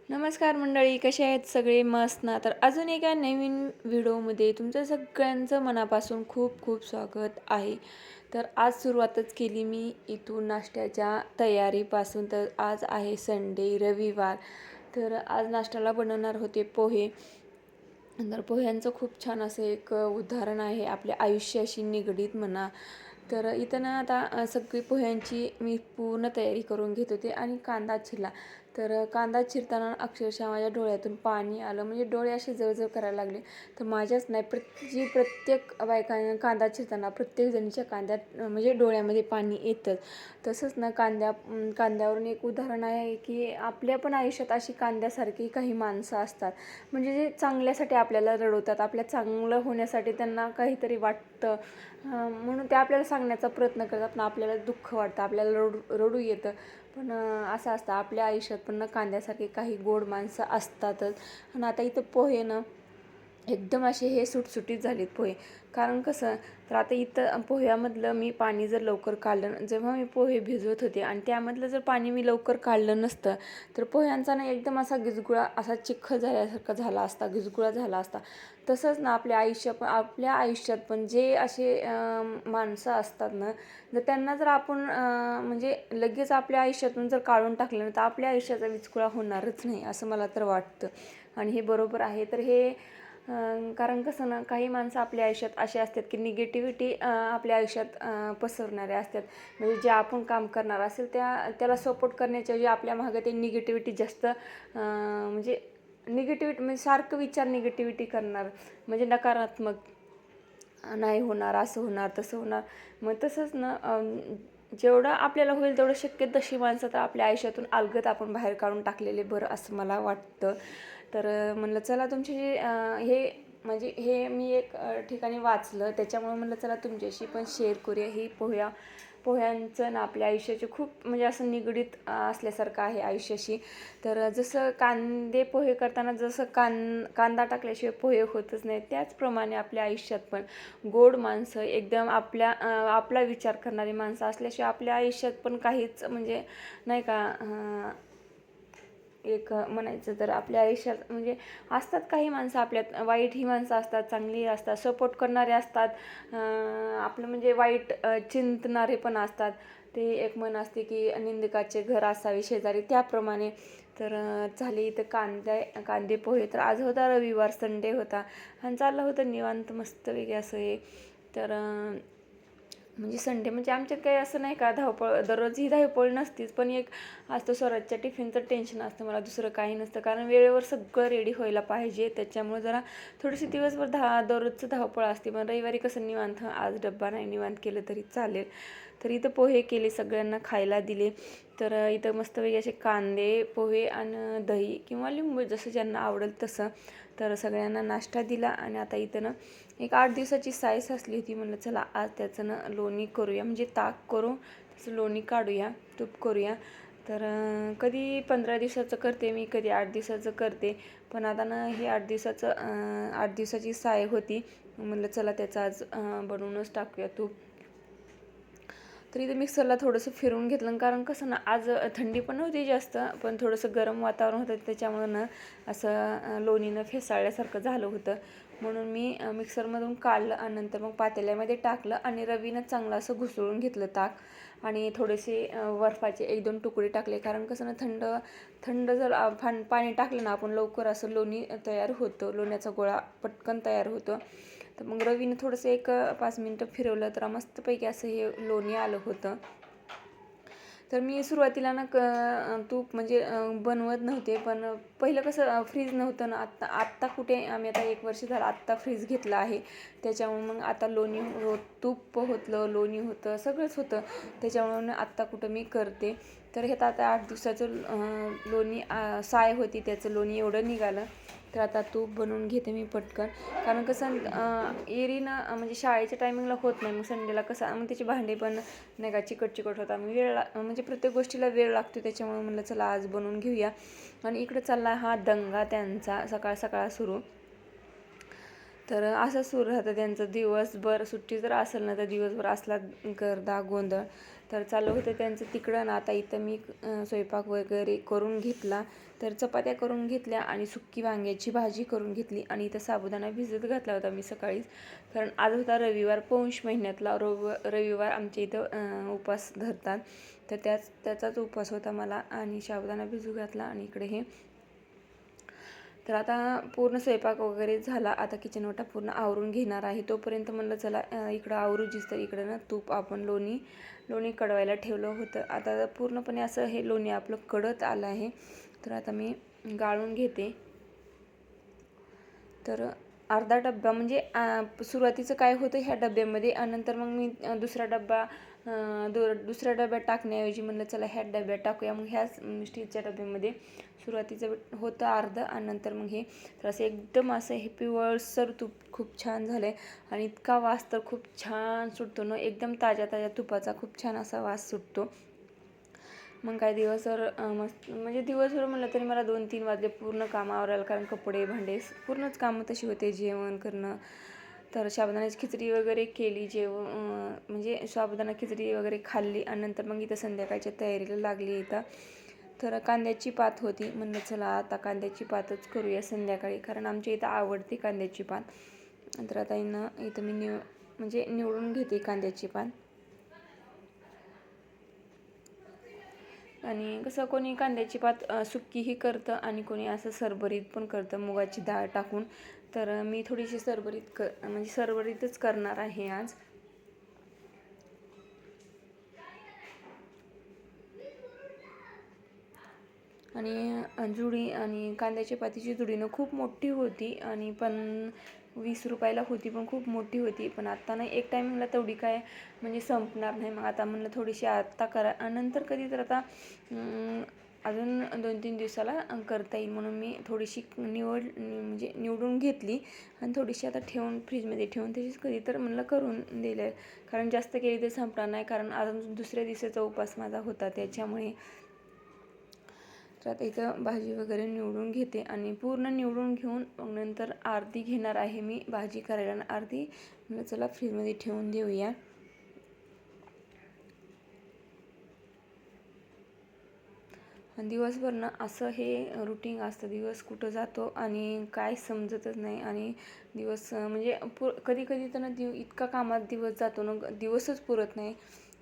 नमस्कार मंडळी, कसे आहेत सगळे? मस्त ना? तर अजून एका नवीन व्हिडिओमध्ये तुमचं सगळ्यांचं मनापासून खूप खूप स्वागत आहे. तर आज सुरुवातच केली मी इथून नाश्त्याच्या तयारीपासून. तर आज आहे संडे, रविवार. तर आज नाश्त्याला बनवणार होते पोहे. तर पोह्यांचं खूप छान असं एक उदाहरण आहे आपल्या आयुष्याशी निगडीत म्हणा. तर इथं ना आता सगळी पोह्यांची मी पूर्ण तयारी करून घेत होते आणि कांदा चिरला. तर कांदा चिरताना अक्षरशः माझ्या डोळ्यातून पाणी आलं, म्हणजे डोळे असे जळजळ करायला लागले. तर माझ्याच नाही, प्रत्येक बायकांना कांदा चिरताना प्रत्येक जणीच्या कांद्यात म्हणजे डोळ्यामध्ये पाणी येतंच. तसंच ना कांद्यावरून एक उदाहरण आहे की आपल्या पण आयुष्यात अशी कांद्यासारखी काही माणसं असतात, म्हणजे जे चांगल्यासाठी आपल्याला रडवतात, आपल्या चांगलं होण्यासाठी त्यांना काहीतरी वाटतं, म्हणून ते आपल्याला सांगण्याचा प्रयत्न करतात. पण आपल्याला दुःख वाटतं, आपल्याला रडू येतं. पण असं असतं आपल्या आयुष्यात पण ना कांद्यासारखे काही गोड माणसं असतातच. आणि आता इथं पोहे ना एकदम असे हे सुटसुटीत झालेत पोहे. कारण कसं, तर आता इथं पोह्यामधलं मी पाणी जर लवकर काढलं, जेव्हा मी पोहे भिजवत होते आणि त्यामधलं जर पाणी मी लवकर काढलं नसतं, तर पोह्यांचा ना एकदम असा गिजगुळा, असा चिखल झाल्यासारखा झाला असता, गिजगुळा झाला असता. तसंच ना आपल्या आयुष्यात पण जे असे माणसं असतात ना, जर त्यांना जर आपण म्हणजे लगेच आपल्या आयुष्यातून जर काढून टाकलं ना, तर आपल्या आयुष्याचा विस्कुळा होणारच नाही, असं मला तर वाटतं. आणि हे बरोबर आहे. तर हे कारण कसं ना, काही माणसं आपल्या आयुष्यात असे असतात की निगेटिव्हिटी आपल्या आयुष्यात पसरणारे असतात. म्हणजे जे आपण काम करणार असेल त्याला सपोर्ट करण्याच्या ऐवजी आपल्या मागं ते निगेटिव्हिटी जास्त म्हणजे निगेटिव्हिटी, म्हणजे सारखं विचार निगेटिव्हिटी करणार, म्हणजे नकारात्मक, नाही होणार, असं होणार, तसं होणार. मग तसंच ना जेवढं आपल्याला होईल तेवढं शक्य तशी माणसं तर आपल्या आयुष्यातून अलगद आपण बाहेर काढून टाकलेले बरं, असं मला वाटतं. तर म्हणलं चला तुमचे हे म्हणजे हे मी एक ठिकाणी वाचलं, त्याच्यामुळे म्हणलं चला तुमच्याशी पण शेअर करूया. ही पोह्यांचं ना आपल्या आयुष्याचे खूप म्हणजे असं निगडीत असल्यासारखं आहे आयुष्याशी. तर जसं कांदे पोहे करताना जसं कांदा टाकल्याशिवाय पोहे होतच नाही, त्याचप्रमाणे आपल्या आयुष्यात पण गोड माणसं, एकदम आपला विचार करणारी माणसं असल्याशिवाय आपल्या आयुष्यात पण काहीच म्हणजे नाही का, एक म्हणायचं तर आपल्या आयुष्यात म्हणजे असतात काही माणसं आपल्यात, वाईट ही माणसं असतात, चांगली असतात, सपोर्ट करणारे असतात, आपलं म्हणजे वाईट चिंतणारे पण असतात. ते एक म्हण असते की निंदकाचे घर असावे शेजारी, त्याप्रमाणे. तर झाले इथं कांदे पोहे. तर आज होता रविवार, संडे होता आणि चाललं होतं निवांत मस्त वेगळे असं हे. तर म्हणजे संडे म्हणजे आमच्यात काही असं नाही का धावपळ, दररोज ही धावपळ नसतीच, पण एक असतं स्वराजच्या टिफिनचं टेन्शन असतं मला, दुसरं काही नसतं. कारण वेळेवर सगळं रेडी व्हायला पाहिजे, त्याच्यामुळे जरा थोडीशी दिवसभर दररोजचं धावपळ असते. पण रविवारी कसं निवांत, आज डब्बा नाही, निवांत केलं तरी चालेल. तर इथं पोहे केले, सगळ्यांना खायला दिले. तर इथं मस्तपैकी असे कांदे पोहे आणि दही किंवा लिंबू, जसं ज्यांना आवडेल तसं. तर सगळ्यांना नाश्ता दिला. आणि आता इथं ना एक 8 दिवसाची साईज असली होती, म्हणलं चला आज त्याचं ना लोणी करूया, म्हणजे ताक करू, त्याचं लोणी काढूया, तूप करूया. तर कधी 15 दिवसाचं करते मी, कधी 8 दिवसाचं करते. पण आता ना हे 8 दिवसाची साय होती, म्हणलं चला त्याचं आज बनवूनच टाकूया तूप. तर इथं मिक्सरला थोडंसं फिरवून घेतलं, कारण कसं ना आज थंडी पण नव्हती जास्त, पण थोडंसं गरम वातावरण होतं, त्याच्यामुळं ना असं लोणीनं फेसाळल्यासारखं झालं होतं. म्हणून मी मिक्सरमधून काढलं आणि नंतर मग पातेल्यामध्ये टाकलं आणि रवीनं चांगलं असं घुसळून घेतलं ताक. आणि थोडेसे बर्फाचे 1-2 तुकडे टाकले, कारण कसं ना थंड जर पाणी टाकलं ना आपण, लवकर असं लोणी तयार होतं, लोण्याचा गोळा पटकन तयार होतो. तर मग रवीनं थोडंसं एक 5 मिनटं फिरवलं तर मस्तपैकी असं हे लोणी आलं होतं. तर मी सुरुवातीला ना तूप म्हणजे बनवत नव्हते, पण पहिलं कसं फ्रीज नव्हतं ना, आत्ता कुठे आम्ही आता 1 वर्ष झालं आत्ता फ्रीज घेतलं आहे. त्याच्यामुळे मग आता तूप होतं, लोणी होतं, सगळंच होतं. त्याच्यामुळं आत्ता कुठं मी करते. तर हे आता 8 दिवसाचं लोणी साय होती, त्याचं लोणी एवढं निघालं. तर आता तूप बनवून घेते मी पटकन, कारण कसं एरीनं म्हणजे शाळेच्या टायमिंगला होत नाही, मग संडेला कसं मग त्याची भांडे पण नाही का चिकट होतात, मग म्हणजे प्रत्येक गोष्टीला वेळ लागतो. त्याच्यामुळे म्हणलं चला आज बनवून घेऊया. आणि इकडं चालला हा दंगा त्यांचा सकाळ सुरू. तर असं सुरू राहतं त्यांचं दिवसभर. सुट्टी जर असेल ना तर दिवसभर असला गर्दा गोंधळ. तर चालू होतं त्यांचं तिकडं. आता इथं मी स्वयंपाक वगैरे करून घेतला. तर चपात्या करून घेतल्या आणि सुक्की वांग्याची भाजी करून घेतली. आणि इथं साबुदाणा भिजत घातला होता मी सकाळीच, कारण आज होता रविवार, पौष महिन्यातला रविवार आमच्या इथं उपवास धरतात. तर त्याचाच उपवास होता मला. आणि साबुदाणा भिजू घातला आणि इकडे हे. तर आता पूर्ण स्वयंपाक वगैरे झाला. आता किचन ओटा पूर्ण आवरून घेणार आहे. तोपर्यंत म्हणलं चला इकडं आवरूजीच तर इकडं ना तूप आपण लोणी कडवायला ठेवलं होतं. आता पूर्णपणे असं हे लोणी आपलं कडत आलं आहे. तर आता मी गाळून घेते. तर अर्धा डब्बा म्हणजे सुरुवातीचं काय होतं ह्या डब्यामध्ये, आणि नंतर मग मी दुसऱ्या डब्यात टाकण्याऐवजी म्हणलं चला ह्या डब्यात टाकूया. मग ह्याच स्टीलच्या डब्यामध्ये सुरुवातीचं होतं अर्धं, आणि नंतर मग हे. तर असं एकदम असं हे पिवळसर तूप खूप छान झालं आहे. आणि इतका वास तर खूप छान सुटतो ना, एकदम ताज्या तुपाचा खूप छान असा वास सुटतो. मग काय दिवसभर मस्त म्हणजे दिवसभर म्हणलं तरी मला 2-3 वाजले पूर्ण काम आवरायला, कारण कपडे भांडे पूर्णच कामं तशी होते, जेवण करणं. तर साबुदाण्याची खिचडी वगैरे केली, म्हणजे साबुदाणा खिचडी वगैरे खाल्ली. आणि नंतर मग इथं संध्याकाळच्या तयारीला लागली. इथं तर कांद्याची पात होती, म्हणलं चला आता कांद्याची पातच करूया संध्याकाळी, कारण आमच्या इथं आवडते कांद्याची पात. तर आता इथं मी म्हणजे निवडून घेते कांद्याची पात. आणि कसं कोणी कांद्याची पात सुक्कीही करतं आणि कोणी असं सरभरीत पण करतं मुगाची डाळ टाकून. तर मी थोडीशी म्हणजे सरभरीतच करणार आहे आज. आणि जुडी आणि कांद्याच्या पातीची जुडीनं खूप मोठी होती, आणि पण 20 रुपयाला होती, पण खूप मोठी होती. पण आत्ता नाही, एक टायमिंगला तेवढी काय म्हणजे संपणार नाही. मग आता म्हणलं थोडीशी आत्ता करा, आणि नंतर कधी तर आता अजून 2-3 दिवसाला करता येईल, म्हणून मी थोडीशी म्हणजे निवडून घेतली. आणि थोडीशी आता फ्रीजमध्ये ठेवून तशीच कधी तर म्हणलं करून दिलं, कारण जास्त केली तर संपणार नाही, कारण अजून दुसऱ्या दिवसाचा उपवास माझा होता त्याच्यामुळे. तर आता इथं भाजी वगैरे निवडून घेते, आणि पूर्ण निवडून घेऊन मग नंतर अर्धी घेणार आहे मी भाजी करायला, आणि अर्धी म्हणजे चला फ्रीजमध्ये ठेवून देऊया. आणि दिवसभर ना असं हे रुटीन असतं, दिवस कुठं जातो आणि काय समजतच नाही. आणि दिवस म्हणजे कधी तर ना इतका कामात दिवस जातो ना, दिवसच पुरत नाही.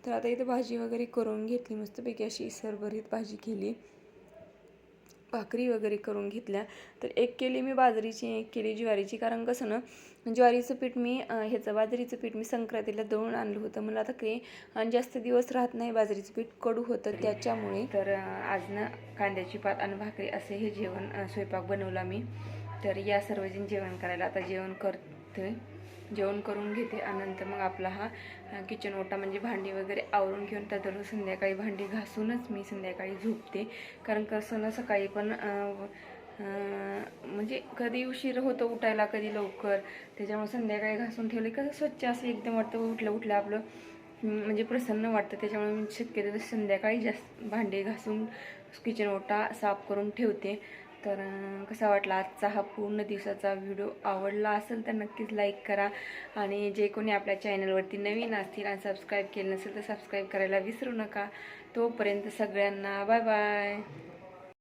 तर आता इथं भाजी वगैरे करून घेतली, मस्तपैकी अशी सरभरीत भाजी केली, भाकरी वगैरे करून घेतल्या. तर एक केली मी बाजरीची, एक केली ज्वारीची, कारण कसं ना ज्वारीचं पीठ मी बाजरीचं पीठ मी संक्रांतीला दळून आणलं होतं. मला आता काही जास्त दिवस राहत नाही, बाजरीचं पीठ कडू होतं त्याच्यामुळे. तर आज ना कांद्याची पात आणि भाकरी असे हे स्वयंपाक बनवला मी. तर या सर्वजण जेवण करायला आता जेवण करून घेते, आणि नंतर मग आपला हा किचन ओटा म्हणजे भांडी वगैरे आवरून घेऊन तर संध्याकाळी भांडी घासूनच मी संध्याकाळी झोपते. कारण कसं ना सकाळी पण म्हणजे कधी उशीर होतो उठायला, कधी लवकर, त्याच्यामुळे संध्याकाळी घासून ठेवले कसं स्वच्छ असं एकदम वाटतं, उठलं आपलं म्हणजे प्रसन्न वाटतं. त्याच्यामुळे मी शक्यतो संध्याकाळी जास्त भांडे घासून किचन ओटा साफ करून ठेवते. तर कसा वाटला आजचा हा पूर्ण दिवसाचा व्हिडिओ? आवडला असेल तर नक्कीच लाईक करा, आणि जे कोणी आपल्या चॅनलवरती नवीन असतील आणि सबस्क्राईब केलं नसेल तर सबस्क्राईब करायला विसरू नका. तोपर्यंत सगळ्यांना बाय बाय.